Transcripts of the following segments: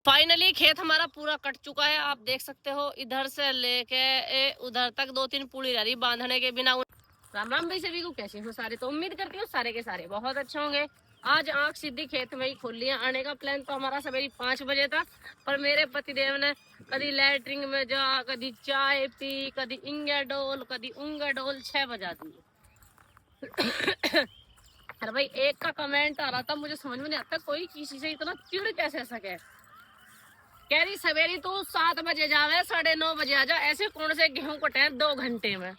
Finally खेत हमारा पूरा कट चुका है। आप देख सकते हो इधर से लेके उधर तक 2-3 पुली रही बांधने के बिना। राम राम भाई सभी को, कैसे हो सारे? तो उम्मीद करती हूँ सारे के सारे बहुत अच्छे होंगे। आज आंख सीधी खेत में ही खोल लिया। आने का प्लान तो हमारा सवेरे 5 बजे था, पर मेरे पतिदेव ने कभी लैटरिन में जा, कभी चाय पी, कभी इंगे डोल, कभी उंगे डोल, 6 बजा दिए। अरे भाई एक का कमेंट आ रहा था, मुझे समझ में नहीं आता कोई किसी से इतना चिढ़ कैसे सके। कह रही सवेरे तू 7 बजे जावे, 9:30 बजे आ जा, ऐसे कौन से गेहूं कटे 2 घंटे में?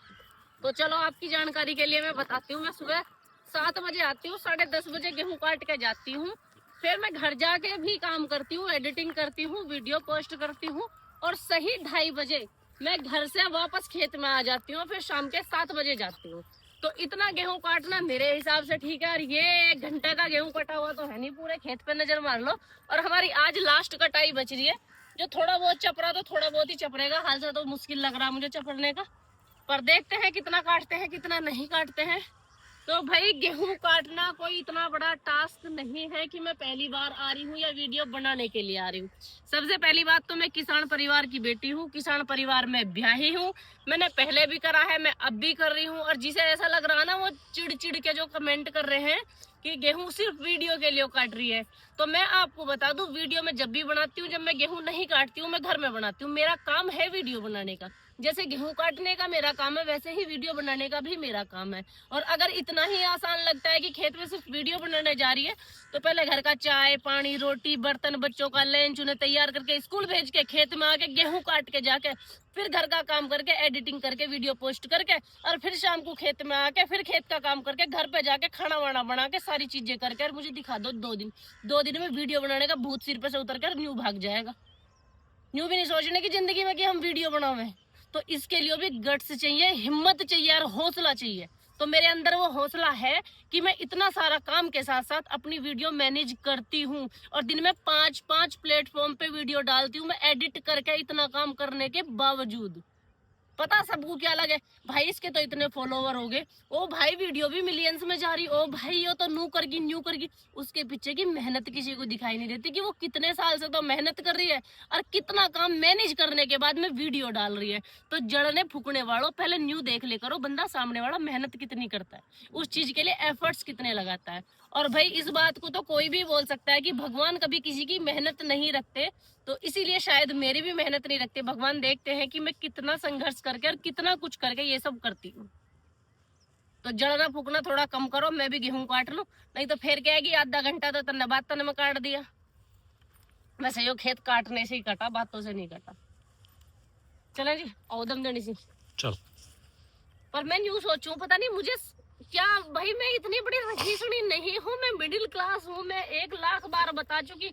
तो चलो आपकी जानकारी के लिए मैं बताती हूँ। मैं सुबह 7 बजे आती हूँ, 10:30 बजे गेहूं काट के जाती हूँ। फिर मैं घर जाके भी काम करती हूँ, एडिटिंग करती हूँ, वीडियो पोस्ट करती हूँ, और सही 2:30 बजे मैं घर से वापस खेत में आ जाती हूँ। फिर शाम के 7 बजे जाती हूँ। तो इतना गेहूं काटना मेरे हिसाब से ठीक है। और ये 1 घंटे का गेहूं कटा हुआ तो है नहीं, पूरे खेत पे नजर मार लो। और हमारी आज लास्ट कटाई बच रही है। जो थोड़ा बहुत चपरा तो थोड़ा बहुत ही चपरेगा, हाल से तो मुश्किल लग रहा मुझे चपरने का, पर देखते हैं कितना काटते हैं कितना नहीं काटते हैं। तो भाई गेहूं काटना कोई इतना बड़ा टास्क नहीं है कि मैं पहली बार आ रही हूँ या वीडियो बनाने के लिए आ रही हूँ। सबसे पहली बात तो मैं किसान परिवार की बेटी हूँ, किसान परिवार में ब्याही हूँ। मैंने पहले भी करा है, मैं अब भी कर रही हूँ। और जिसे ऐसा लग रहा है ना, वो चिड़ चिड़ के जो कमेंट कर रहे हैं कि गेहूं सिर्फ वीडियो के लिए काट रही है, तो मैं आपको बता दूं, वीडियो में जब भी बनाती हूँ, जब मैं गेहूं नहीं काटती हूँ, मैं घर में बनाती हूँ। मेरा काम है वीडियो बनाने का। जैसे गेहूं काटने का मेरा काम है, वैसे ही वीडियो बनाने का भी मेरा काम है। और अगर इतना ही आसान लगता है कि खेत में सिर्फ वीडियो बनाने जा रही है, तो पहले घर का चाय पानी, रोटी, बर्तन, बच्चों का लंच, उन्हें तैयार करके स्कूल भेज के, खेत में आके गेहूं काट के जाके, फिर घर का काम करके, एडिटिंग करके, वीडियो पोस्ट करके, और फिर शाम को खेत में आके फिर खेत का काम करके, घर पे जाके खाना वाना बना के, सारी चीजें करके, और मुझे दिखा दो 2 दिन में वीडियो बनाने का भूत सिर पे से उतर कर न्यू भाग जाएगा। न्यू भी नहीं सोचने की जिंदगी में कि हम वीडियो बनावे। तो इसके लिए भी गट्स चाहिए, हिम्मत चाहिए और हौसला चाहिए। तो मेरे अंदर वो हौसला है कि मैं इतना सारा काम के साथ साथ अपनी वीडियो मैनेज करती हूँ। और दिन में 5 प्लेटफॉर्म पे वीडियो डालती हूँ मैं, एडिट करके, इतना काम करने के बावजूद। पता सबको क्या लगे, भाई इसके तो इतने फॉलोवर हो गए, ओ भाई वीडियो भी मिलियंस में जा रही, ओ भाई ये तो न्यू करगी। उसके पीछे की मेहनत किसी को दिखाई नहीं देती, कि वो कितने साल से तो मेहनत कर रही है और कितना काम मैनेज करने के बाद में वीडियो डाल रही है। तो जड़ने फूकने वालों, पहले न्यू देख ले करो, बंदा सामने वाला मेहनत कितनी करता है, उस चीज के लिए एफर्ट्स कितने लगाता है। और भाई इस बात को तो कोई भी बोल सकता है कि भगवान कभी किसी की मेहनत नहीं रखते, तो इसीलिए शायद मेरी भी मेहनत नहीं रखते भगवान। देखते हैं कि मैं कितना संघर्ष करके और कितना कुछ करके ये सब करती हूँ। तो जड़ना फूकना थोड़ा कम करो, मैं भी गेहूं काट लूं, नहीं तो फिर क्या है कि आधा घंटा तो तन्ने बात तन्ने में काट दिया। वैसे यो खेत काटने से ही कटा, बातों से नहीं कटा। चले जी औदम देनी सी चल। पर मैं यूं सोचूं, पता नहीं मुझे क्या, भाई मैं इतनी बड़ी रखीसुनी नहीं हूँ, मैं मिडिल क्लास हूँ, मैं 1 लाख बार बता चुकी,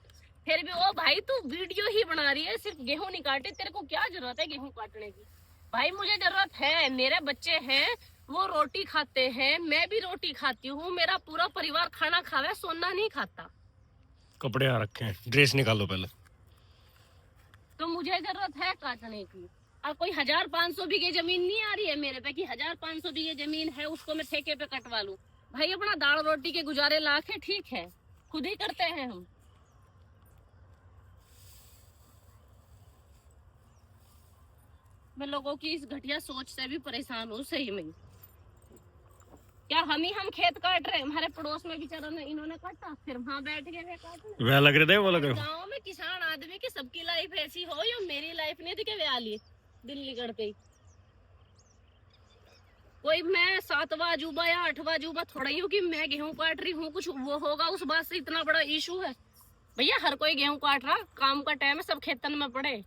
फिर भी ओ भाई तू वीडियो ही बना रही है, सिर्फ गेहूं नहीं काटे, तेरे को क्या जरूरत है गेहूं काटने की? भाई मुझे जरूरत है, मेरे बच्चे हैं वो रोटी खाते हैं, मैं भी रोटी खाती हूँ, मेरा पूरा परिवार खाना खावे, सोना नहीं खाता। कपड़े आ रखे हैं, ड्रेस निकालो पहले। तो मुझे जरूरत है काटने की। और कोई 1500 बीघे जमीन नहीं आ रही है मेरे पे कि 1500 बीघे जमीन है उसको मैं ठेके पे कटवा लूं। भाई अपना दाल रोटी के गुजारे लाख है, ठीक है, खुद ही करते हैं हम। मैं लोगों की इस घटिया सोच से भी परेशान हूँ सही में। क्या हम खेत काट रहे हैं, हमारे पड़ोस में बेचारा ने इन्होंने काटा, फिर वहां बैठ गए काटने। वह लग रहे थे, वो लग रहे। गाँव में किसान आदमी की सबकी लाइफ ऐसी हो, या मेरी लाइफ नहीं थी कि वे आ लिए दिल्ली करते ही। कोई मैं 7वां अजूबा या 8वां अजूबा थोड़ा ही हूँ कि मैं गेहूं काट रही हूँ, कुछ वो होगा उस बात से इतना बड़ा इशू है? भैया हर कोई गेहूं काट रहा, काम का टाइम है, सब खेतन में पड़े,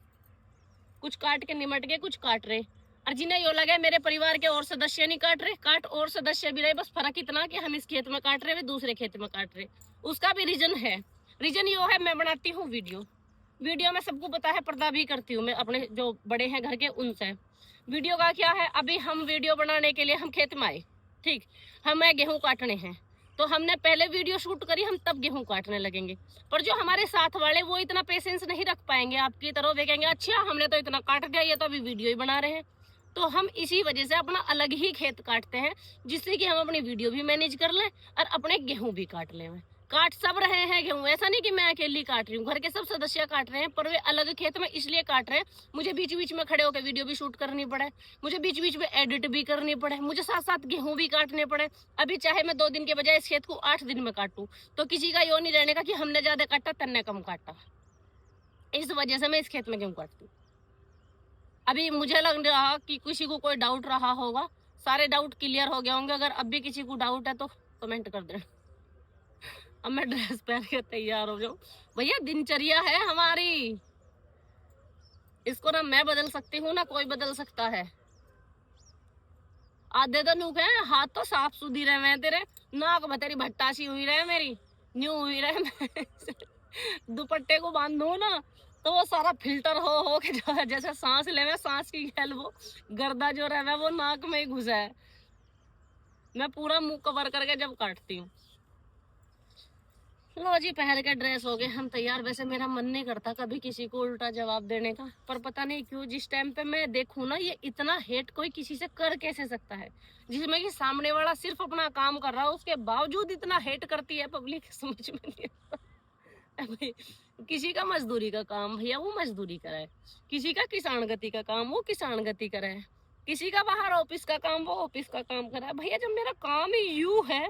कुछ काट के निमट गए, कुछ काट रहे। और जिन्हें यो लगे मेरे परिवार के और सदस्य नहीं काट रहे, काट और सदस्य भी रहे, बस फर्क इतना कि हम इस खेत में काट रहे, वे दूसरे खेत में काट रहे। उसका भी रीजन है, रीजन यो है मैं बनाती हूँ वीडियो में सबको पता है, पर्दा भी करती हूँ मैं अपने जो बड़े हैं घर के उनसे। वीडियो का क्या है, अभी हम वीडियो बनाने के लिए हम खेत में आए, ठीक, हमें गेहूं काटने हैं, तो हमने पहले वीडियो शूट करी, हम तब गेहूं काटने लगेंगे। पर जो हमारे साथ वाले वो इतना पेशेंस नहीं रख पाएंगे आपकी तरह, वे कहेंगे अच्छा हमने तो इतना काट दिया, ये तो अभी वीडियो ही बना रहे हैं। तो हम इसी वजह से अपना अलग ही खेत काटते हैं, जिससे कि हम अपनी वीडियो भी मैनेज कर लें और अपने गेहूं भी काट लें। काट सब रहे हैं गेहूं, ऐसा नहीं कि मैं अकेली काट रही हूँ, घर के सब सदस्य काट रहे हैं, पर वे अलग खेत में इसलिए काट रहे हैं मुझे बीच बीच में खड़े होकर वीडियो भी शूट करनी पड़े, मुझे बीच बीच में एडिट भी करनी पड़े, मुझे साथ साथ गेहूं भी काटने पड़े। अभी चाहे मैं 2 दिन के बजाय इस खेत को 8 दिन में काटूं तो किसी का यो नहीं रहने का कि हमने ज्यादा काटा तन्ने कम काटा। इस वजह से मैं इस खेत में गेहूं काटती हूँ। अभी मुझे लग रहा कि किसी को कोई डाउट रहा होगा, सारे डाउट क्लियर हो गए होंगे। अगर अब भी किसी को डाउट है तो कमेंट कर देना। अब मैं ड्रेस पहन के तैयार हो जाऊं। भैया दिनचर्या है हमारी, इसको ना मैं बदल सकती हूँ ना कोई बदल सकता है। आधे तो नुक है, हाथ तो साफ सुथरी रहे मैं तेरे, नाक में तेरी भट्टासी हुई रहे मेरी, न्यू हुई रहे मैं दुपट्टे को बांधू ना तो वो सारा फिल्टर हो के जो है, जैसे सांस ले में सांस की गैल वो गर्दा जो रहे वो नाक में ही घुसा है। मैं पूरा मुंह कवर करके जब काटती हूँ। लो जी पहन के ड्रेस हो गए हम तैयार। वैसे मेरा मन नहीं करता कभी किसी को उल्टा जवाब देने का, पर पता नहीं क्यों जिस टाइम पे मैं देखूं ना ये इतना हेट कोई किसी से कर कैसे सकता है, जिसमें कि सामने वाला सिर्फ अपना काम कर रहा है उसके बावजूद इतना हेट करती है पब्लिक, समझ में नहीं आता भाई। किसी का मजदूरी का काम भैया वो मजदूरी कराए, किसी का किसान गति का काम वो किसान गति कराए, किसी का बाहर ऑफिस का काम वो ऑफिस का काम कराए। भैया जब मेरा काम ही यू है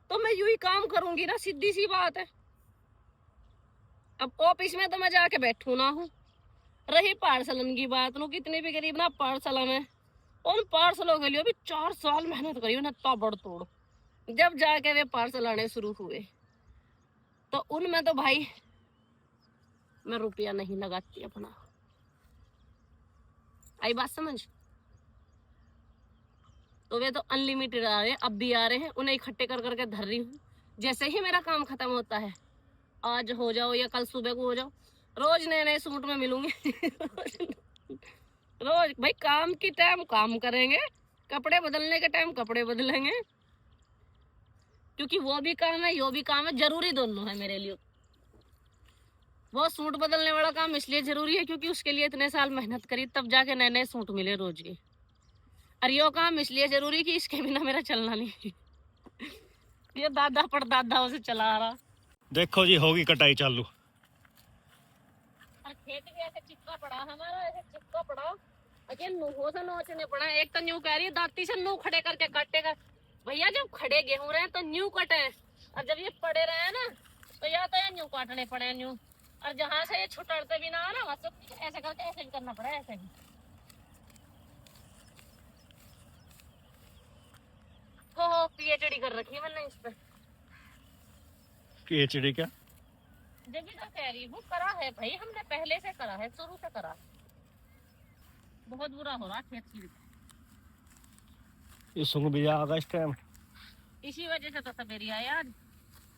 तो मैं यू ही काम करूंगी ना, सीधी सी बात है। अब ऑफिस में तो मैं जाके बैठू ना हूँ। रही पार्सलन की बात, नो कितने भी गरीब ना पार्सल में, उन पार्सलों के लिए भी 4 साल मेहनत करी उन्हें ताबड़ तोड़। जब जाके वे पार्सल आने शुरू हुए तो उनमें तो भाई मैं रुपया नहीं लगाती अपना। आई बात समझ? तो वे तो अनलिमिटेड आ रहे हैं, अब भी आ रहे हैं, उन्हें इकट्ठे कर करके धर रही हूँ। जैसे ही मेरा काम खत्म होता है, आज हो जाओ या कल सुबह को हो जाओ, रोज नए नए सूट में मिलूंगी रोज भाई काम की टाइम काम करेंगे, कपड़े बदलने के टाइम कपड़े बदलेंगे, क्योंकि वो भी काम है यो भी काम है, जरूरी दोनों है मेरे लिए। वो सूट बदलने वाला काम इसलिए जरूरी है क्योंकि उसके लिए इतने साल मेहनत करी तब जाके नए नए सूट मिले रोज के। और यो काम इसलिए जरूरी कि इसके बिना मेरा चलना नहीं ये दादा परदादा से चला आ रहा। देखो जी होगी कटाई चालू। और खेत भी ऐसे चिपका पड़ा हमारा, ऐसे चिपका पड़ा अजय नुहो से नोचने पड़ा। एक तो न्यू कह रही है दाती से न्यू खड़े करके काटेगा। भैया जब खड़े गेहूं रहे तो न्यू कटे, और जब ये पड़े रहे ना तो या तो ये न्यू काटने पड़े न्यू, और जहां से ये छुटड़ते भी ना ना बस ऐसे करके ऐसे भी करना पड़ा, ऐसे भी। हो पीएचडी कर रखी है मैंने इस पर। पीएचडी क्या? जब भी तो कह रही हूँ करा है भाई, हमने पहले से करा है, शुरू से करा। बहुत बुरा हो रहा खेत की, ये सुंग भी आगा इस टाइम, इसी वजह से तो सवेरी आया आज।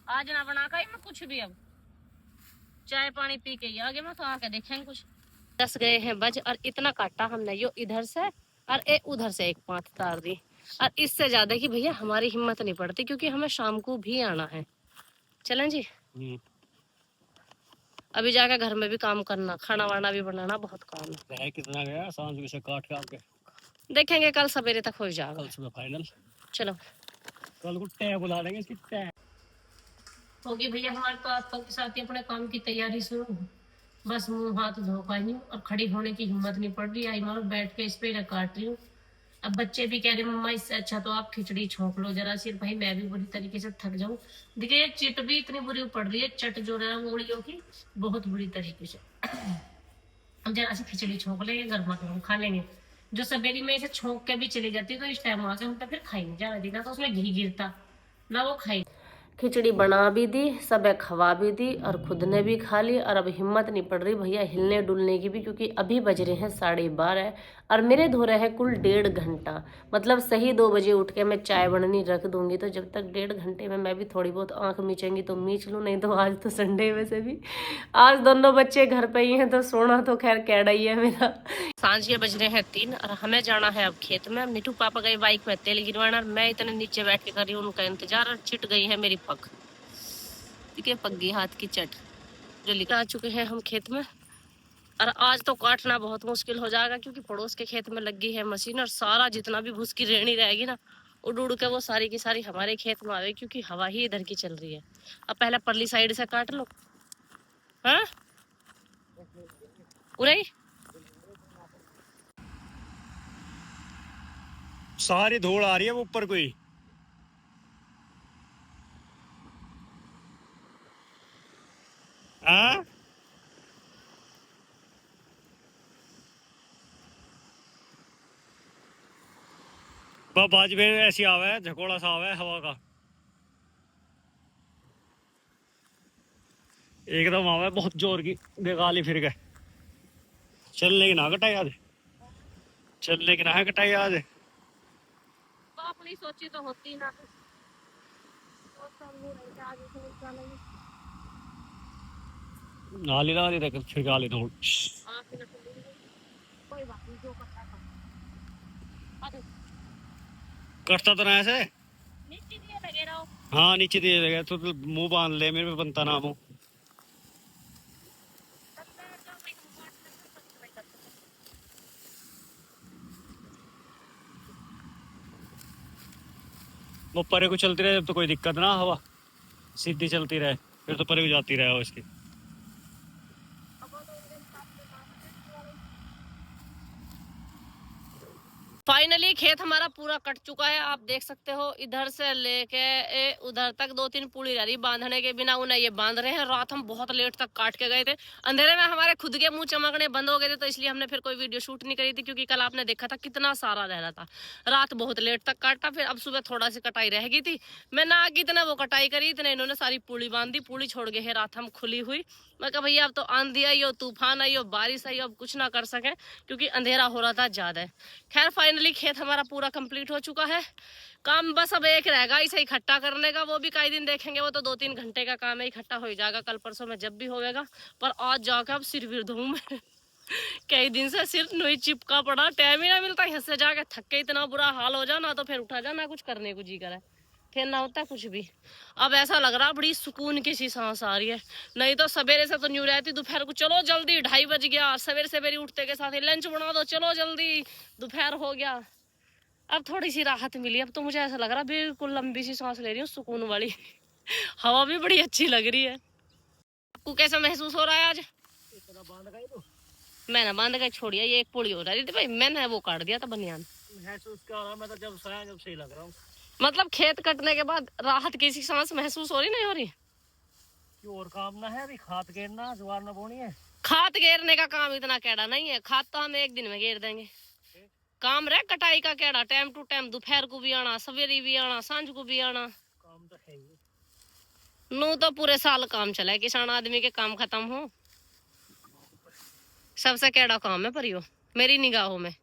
आज ना बना का मैं कुछ भी, अब चाय पानी पी के ही आगे मैं तो आके देखेंगे कुछ। 10 गए हैं बज और इतना काटा हमने, यो इधर से और एक उधर से एक 5 तार दी, और इससे ज्यादा की भैया हमारी हिम्मत नहीं पड़ती क्योंकि हमें शाम को भी आना है। चलें जी, अभी जाकर घर में भी काम करना, खाना वाना भी बनाना, बहुत काम है। कितना गया सांझ से काट के देखेंगे, कल सवेरे तक हो जाएगा। कल सुबह फाइनल। चलो कल को टै बुला लेंगे इसकी टै। होगी भैया हमारे तो आज के साथ ही अपने काम की तैयारी शुरू। बस मुंह हाथ धो पाई हूँ और खड़ी होने की हिम्मत नहीं पड़ रही। आई मारो बैठ के इस पे काट रही हूँ। अब बच्चे भी कह रहे मम्मा इससे अच्छा तो आप खिचड़ी छोंक लो जरा सिर। भाई मैं भी बुरी तरीके से थक जाऊं। देखिए चिट भी इतनी बुरी पड़ रही है, चट जो है मूड़ियों की बहुत बुरी तरीके से। हम जरा सी खिचड़ी छोंक लेंगे, गर्मा गर्म खा लेंगे। जो सवेरी में इसे छोंक के भी चली जाती है तो इस टाइम वहां से हम तो फिर खाई नहीं जा रही ना, तो उसमें घी गिरता ना, वो खाई। खिचड़ी बना भी दी, सब खवा भी दी और खुद ने भी खा ली। और अब हिम्मत नहीं पड़ रही भैया हिलने डुलने की भी, क्योंकि अभी बज रहे हैं 12:30 और मेरे धो रहे हैं कुल 1.5 घंटा। मतलब सही 2 बजे उठ के मैं चाय बननी रख दूंगी, तो जब तक 1.5 घंटे में मैं भी थोड़ी बहुत आंख मीचेंगी तो मीच लूँ, नहीं तो आज तो संडे में से भी आज दोनों बच्चे घर पे ही हैं तो सोना तो खैर कैडा ही है मेरा। सांझ के बज रहे हैं 3 और हमें जाना है अब खेत में। नीटू पापा गए बाइक में तेल गिरवाना और मैं इतने नीचे बैठ के कर रही हूँ उनका इंतजार, और चिट गई है मेरी पग, ठीक है पग्गी हाथ की चट जो लिखा। आ चुके हैं हम खेत में और आज तो काटना बहुत मुश्किल हो जाएगा क्योंकि पड़ोस के खेत में लगी है मशीन, और सारा जितना भी भूस की रेणी रहेगी ना उड़ उड़ के वो सारी की सारी हमारे खेत में आ गई, क्योंकि हवा ही इधर की चल रही है। अब पहले परली साइड से काट लो। हाँ उरई सारी धूल आ रही है वो ऊपर कोई। हाँ बाज में ऐसी आवा है, झकोड़ा सा आवा है हवा का, एकदम आवा है बहुत जोर की। बेगाली फिर गए। चलने की ना कटाई आज, चलने की ना है कटाई आज। तो अपनी सोची तो होती ना कुछ। नाली नाली तक फिर गाली धूल। कोई बात नहीं, जो करता था। कटता तो ना ऐसे। नीचे दिए लगे रहो। हाँ नीचे दिए गए तो मुंह बांध ले, मेरे पे बनता ना मुंह। वो परे को चलती रहे जब तो कोई दिक्कत ना, हवा सीधी चलती रहे फिर तो परे को जाती रहे वो इसकी। फाइनली खेत हमारा पूरा कट चुका है, आप देख सकते हो। इधर से लेके उधर तक 2-3 पुली रह रही बांधने के, बिना उन्हें ये बांध रहे हैं। रात हम बहुत लेट तक काट के गए थे, अंधेरे में हमारे खुद के मुंह चमकने बंद हो गए थे, तो इसलिए हमने फिर कोई वीडियो शूट नहीं करी थी, क्योंकि कल आपने देखा था कितना सारा रह रहा था। रात बहुत लेट तक काटा, फिर अब सुबह थोड़ा सी कटाई रह गई थी। मैं ना कितना वो कटाई करी, इतने इन्होंने सारी पुली बांध दी। पुली छोड़ गए है रात हम खुली हुई। मैं कहा भैया अब तो आंधी आई हो, तूफान आई हो, बारिश आई हो, अब कुछ ना कर सके, क्योंकि अंधेरा हो रहा था ज्यादा। खैर फाइनली खेत हमारा पूरा कंप्लीट हो चुका है। काम बस अब एक रहेगा इसे इकट्ठा करने का, वो भी कई दिन देखेंगे, वो तो 2-3 घंटे का काम है, इकट्ठा हो जाएगा कल परसों में जब भी होगा। पर आज जाकर अब सिर भी धोऊं मैं। कई दिन से सिर नहीं चिपका पड़ा, टाइम ही ना मिलता। यहाँ से जाके थक के इतना बुरा हाल हो जा, ना तो फिर उठा जा, ना कुछ करने को जी करे, फिर ना होता कुछ भी। अब ऐसा लग रहा बड़ी सुकून की सी सांस आ रही है। नहीं तो सवेरे से तो न्यू रहती, दोपहर को चलो जल्दी 2:30 बज गया, सवेरे सवेरे उठते के साथ ही लंच बना दो, चलो जल्दी दोपहर हो गया। अब थोड़ी सी राहत मिली, अब तो मुझे ऐसा लग रहा बिल्कुल लंबी सी सांस ले रही हूँ, सुकून वाली। हवा भी बड़ी अच्छी लग रही है। आपको कैसा महसूस हो रहा है आज? इतना बांध गई तो मैंने बांध के छोड़िया, ये एक पुड़ी हो रही थी भाई, मैंने वो काट दिया था बनियान। महसूस क्या हो रहा है? मैं तो जब सोया जब सही लग रहा हूँ। मतलब खेत कटने के बाद राहत की सी सांस महसूस हो रही नहीं हो रही? और काम ना है, अभी खाद घेरना, ज्वार ना बोनी है। खाद घेरने का काम इतना कैड़ा नहीं है, खाद तो हम एक दिन में घेर देंगे। काम रहे कटाई का कैड़ा, टाइम टू टाइम, दोपहर को भी आना, सवेरे भी आना, सांझ को भी आना। काम तो है ही। नू तो पूरे साल काम चला है, किसान आदमी के काम खत्म हो। सबसे कैड़ा काम है परियो मेरी निगाहों में।